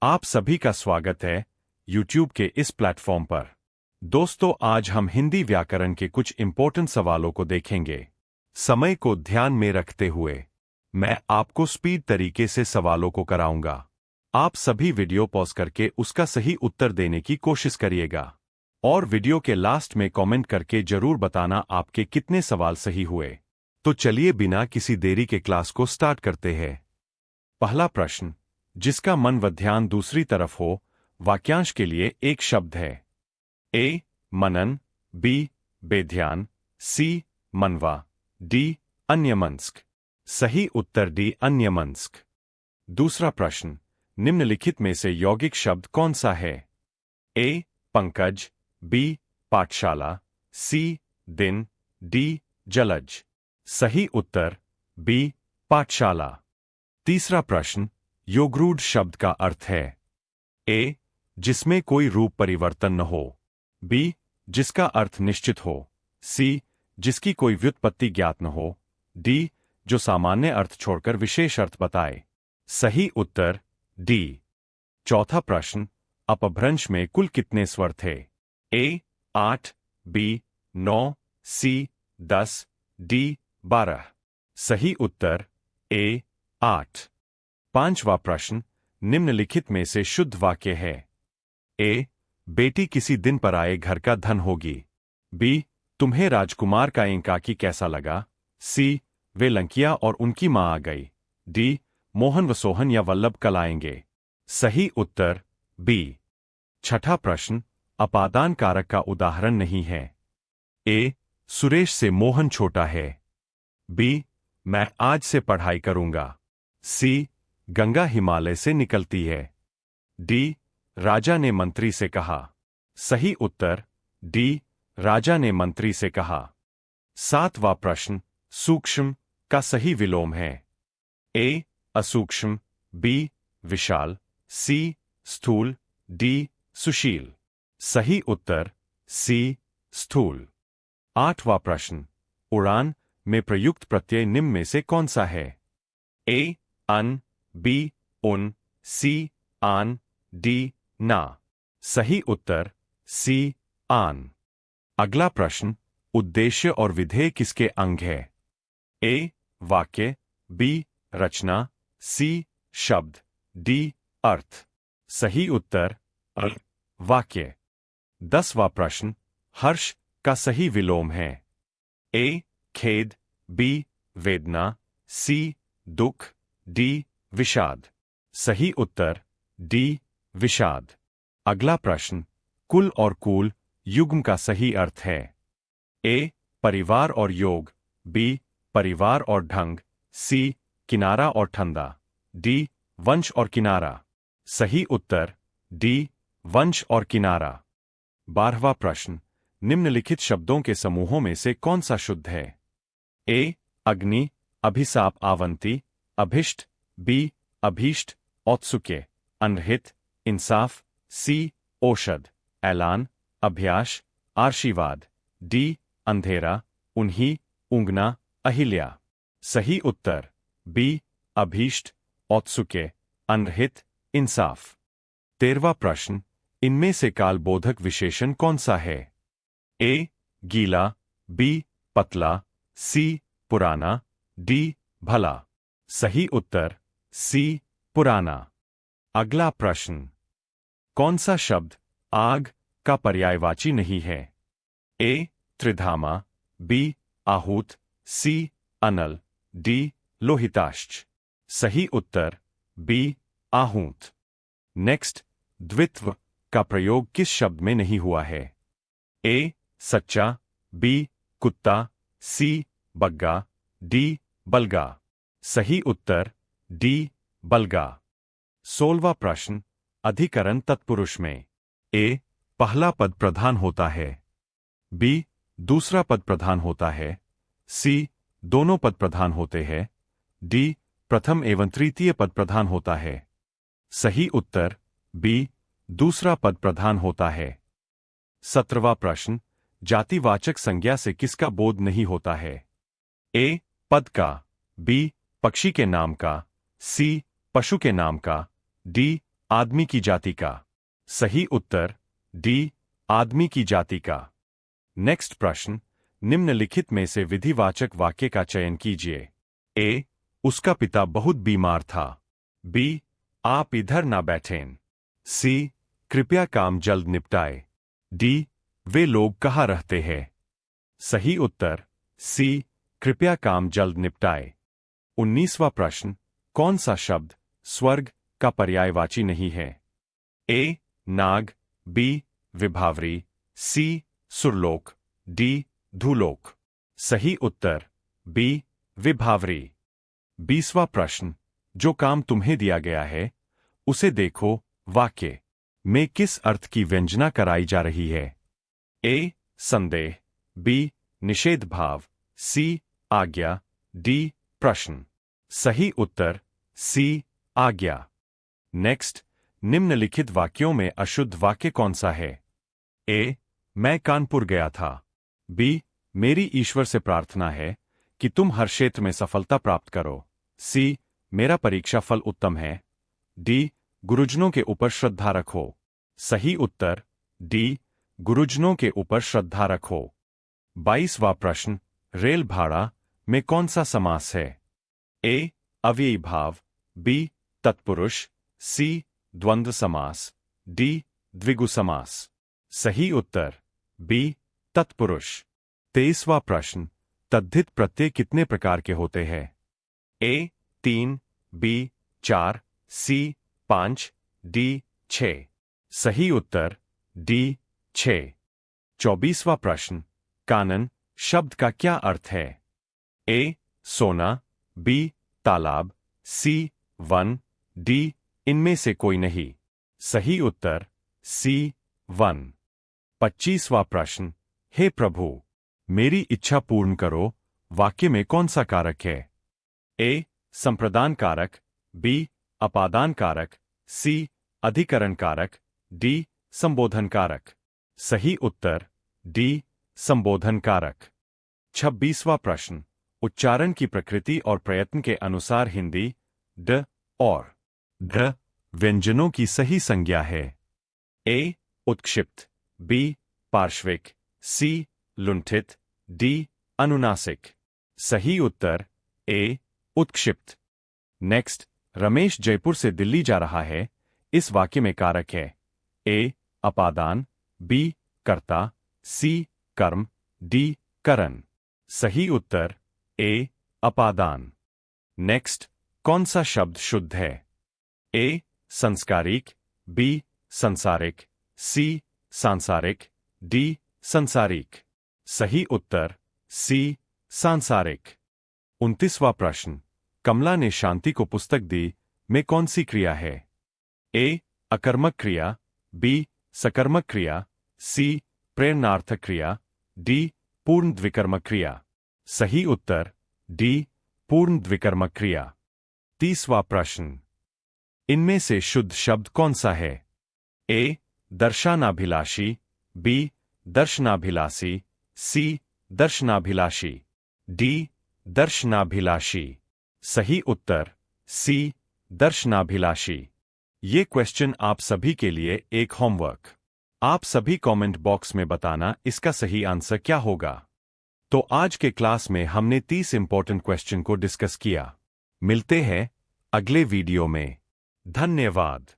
आप सभी का स्वागत है YouTube के इस प्लेटफॉर्म पर। दोस्तों, आज हम हिंदी व्याकरण के कुछ इंपॉर्टेंट सवालों को देखेंगे। समय को ध्यान में रखते हुए मैं आपको स्पीड तरीके से सवालों को कराऊंगा। आप सभी वीडियो पॉज करके उसका सही उत्तर देने की कोशिश करिएगा और वीडियो के लास्ट में कमेंट करके जरूर बताना आपके कितने सवाल सही हुए। तो चलिए बिना किसी देरी के क्लास को स्टार्ट करते हैं। पहला प्रश्न, जिसका मन व ध्यान दूसरी तरफ हो, वाक्यांश के लिए एक शब्द है। ए मनन, बी बेध्यान, सी मनवा, डी अन्यमनस्क। सही उत्तर डी अन्यमनस्क। दूसरा प्रश्न, निम्नलिखित में से यौगिक शब्द कौन सा है? ए पंकज, बी पाठशाला, सी दिन, डी जलज। सही उत्तर बी पाठशाला। तीसरा प्रश्न, योगरूढ़ शब्द का अर्थ है। ए जिसमें कोई रूप परिवर्तन न हो, बी जिसका अर्थ निश्चित हो, सी जिसकी कोई व्युत्पत्ति ज्ञात न हो, डी जो सामान्य अर्थ छोड़कर विशेष अर्थ बताए। सही उत्तर डी। चौथा प्रश्न, अपभ्रंश में कुल कितने स्वर थे? ए 8, बी 9, सी 10, डी 12। सही उत्तर ए 8। पांचवा प्रश्न, निम्नलिखित में से शुद्ध वाक्य है। ए बेटी किसी दिन पर आए घर का धन होगी, बी तुम्हें राजकुमार का एकाकी कैसा लगा, सी वे लंकिया और उनकी मां आ गई, डी मोहन व सोहन या वल्लभ कल आएंगे। सही उत्तर बी। छठा प्रश्न, अपादान कारक का उदाहरण नहीं है। ए सुरेश से मोहन छोटा है, बी मैं आज से पढ़ाई करूंगा, सी गंगा हिमालय से निकलती है, डी राजा ने मंत्री से कहा। सही उत्तर डी राजा ने मंत्री से कहा। सातवां प्रश्न, सूक्ष्म का सही विलोम है। ए असूक्ष्म, बी विशाल, सी स्थूल, डी सुशील। सही उत्तर सी स्थूल। आठवां प्रश्न, उड़ान में प्रयुक्त प्रत्यय निम्न में से कौन सा है? ए अन, बी उन, सी आन, डी ना। सही उत्तर सी आन। अगला प्रश्न, उद्देश्य और विधेय किसके अंग है? ए वाक्य, बी रचना, सी शब्द, डी अर्थ। सही उत्तर वाक्य। 10वां प्रश्न, हर्ष का सही विलोम है। ए खेद, बी वेदना, सी दुख, डी विषाद। सही उत्तर डी विषाद। अगला प्रश्न, कुल और कूल युग्म का सही अर्थ है। ए परिवार और योग, बी परिवार और ढंग, सी किनारा और ठंडा, डी वंश और किनारा। सही उत्तर डी वंश और किनारा। 12वां प्रश्न, निम्नलिखित शब्दों के समूहों में से कौन सा शुद्ध है? ए अग्नि, अभिशाप आवंती, अभिष्ट, बी अभीष्ट, औत्सुक्य, अनहित, इंसाफ, सी औषध, ऐलान, अभ्यास, आशीर्वाद, डी अंधेरा, उन्हीं, ऊँघना, अहिल्या। सही उत्तर बी अभीष्ट, औत्सुक्य, अनहित, इंसाफ। 13वां प्रश्न, इनमें से कालबोधक विशेषण कौन सा है? ए गीला, बी पतला, सी पुराना, डी भला। सही उत्तर सी पुराना। अगला प्रश्न, कौन सा शब्द आग का पर्यायवाची नहीं है? ए त्रिधामा, बी आहूत, सी अनल, डी लोहिताश्च। सही उत्तर बी आहूत। नेक्स्ट, द्वित्व का प्रयोग किस शब्द में नहीं हुआ है? ए सच्चा, बी कुत्ता, सी बग्गा, डी बलगा। सही उत्तर डी बलगा। 16वां प्रश्न, अधिकरण तत्पुरुष में ए पहला पद प्रधान होता है, बी दूसरा पद प्रधान होता है, सी दोनों पद प्रधान होते हैं, डी प्रथम एवं तृतीय पद प्रधान होता है। सही उत्तर बी दूसरा पद प्रधान होता है। 17वां प्रश्न, जातिवाचक संज्ञा से किसका बोध नहीं होता है? ए पद का, बी पक्षी के नाम का, सी पशु के नाम का, डी आदमी की जाति का। सही उत्तर डी, आदमी की जाति का। नेक्स्ट प्रश्न, निम्नलिखित में से विधिवाचक वाक्य का चयन कीजिए। ए, उसका पिता बहुत बीमार था। बी, आप इधर ना बैठें। सी, कृपया काम जल्द निपटाए। डी, वे लोग कहाँ रहते हैं। सही उत्तर सी, कृपया काम जल्द निपटाए। 19वां प्रश्न, कौन सा शब्द स्वर्ग का पर्यायवाची नहीं है। ए, नाग। बी, विभावरी। सी, सुरलोक। डी, धूलोक। सही उत्तर बी, विभावरी। 20वां प्रश्न, जो काम तुम्हें दिया गया है उसे देखो वाक्य में किस अर्थ की व्यंजना कराई जा रही है। ए, संदेह। बी, निषेध भाव। सी, आज्ञा। डी, प्रश्न। सही उत्तर सी, आज्ञा। नेक्स्ट, निम्नलिखित वाक्यों में अशुद्ध वाक्य कौन सा है। ए, मैं कानपुर गया था। बी, मेरी ईश्वर से प्रार्थना है कि तुम हर क्षेत्र में सफलता प्राप्त करो। सी, मेरा परीक्षा फल उत्तम है। डी, गुरुजनों के ऊपर श्रद्धा रखो। सही उत्तर डी, गुरुजनों के ऊपर श्रद्धा रखो। 22वां प्रश्न, रेल भाड़ा में कौन सा समास है। ए, अव्ययी भाव। बी, तत्पुरुष। सी, द्वंद्व समास। डी, द्विगु समास। सही उत्तर बी, तत्पुरुष। 23वां प्रश्न, तद्धित प्रत्यय कितने प्रकार के होते हैं। ए, 3। बी, 4। सी, 5। डी, 6। सही उत्तर डी, 6। 24वां प्रश्न, कानन शब्द का क्या अर्थ है। ए, सोना। बी, तालाब। सी, वन। डी, इनमें से कोई नहीं। सही उत्तर सी, वन। 25वां प्रश्न, हे प्रभु मेरी इच्छा पूर्ण करो वाक्य में कौन सा कारक है। ए, संप्रदान कारक। बी, अपादान कारक। सी, अधिकरण कारक। डी, संबोधन कारक। सही उत्तर डी, संबोधन कारक। 26वां प्रश्न, उच्चारण की प्रकृति और प्रयत्न के अनुसार हिंदी ड और ढ व्यंजनों की सही संज्ञा है। ए, उत्क्षिप्त। बी, पार्श्विक। सी, लुंठित। डी, अनुनासिक। सही उत्तर ए, उत्क्षिप्त। नेक्स्ट, रमेश जयपुर से दिल्ली जा रहा है इस वाक्य में कारक है। ए, अपादान। बी, कर्ता। सी, कर्म। डी, करण। सही उत्तर ए, अपादान। नेक्स्ट, कौन सा शब्द शुद्ध है। ए, संस्कारिक। बी, संसारिक। सी, सांसारिक। डी, संसारिक। सही उत्तर सी, सांसारिक। 29वां प्रश्न, कमला ने शांति को पुस्तक दी में कौन सी क्रिया है। ए, अकर्मक क्रिया। बी, सकर्मक क्रिया। सी, प्रेरणार्थक क्रिया। डी, पूर्ण द्विकर्मक क्रिया। सही उत्तर डी, पूर्ण द्विकर्मक क्रिया। 30वां प्रश्न, इनमें से शुद्ध शब्द कौन सा है। ए, दर्शनाभिलाषी। बी, दर्शनाभिलाषी। सी, दर्शनाभिलाषी। डी, दर्शनाभिलाषी। सही उत्तर सी, दर्शनाभिलाषी। ये क्वेश्चन आप सभी के लिए एक होमवर्क। आप सभी कमेंट बॉक्स में बताना इसका सही आंसर क्या होगा। तो आज के क्लास में हमने 30 इंपॉर्टेंट क्वेश्चन को डिस्कस किया। मिलते हैं अगले वीडियो में। धन्यवाद।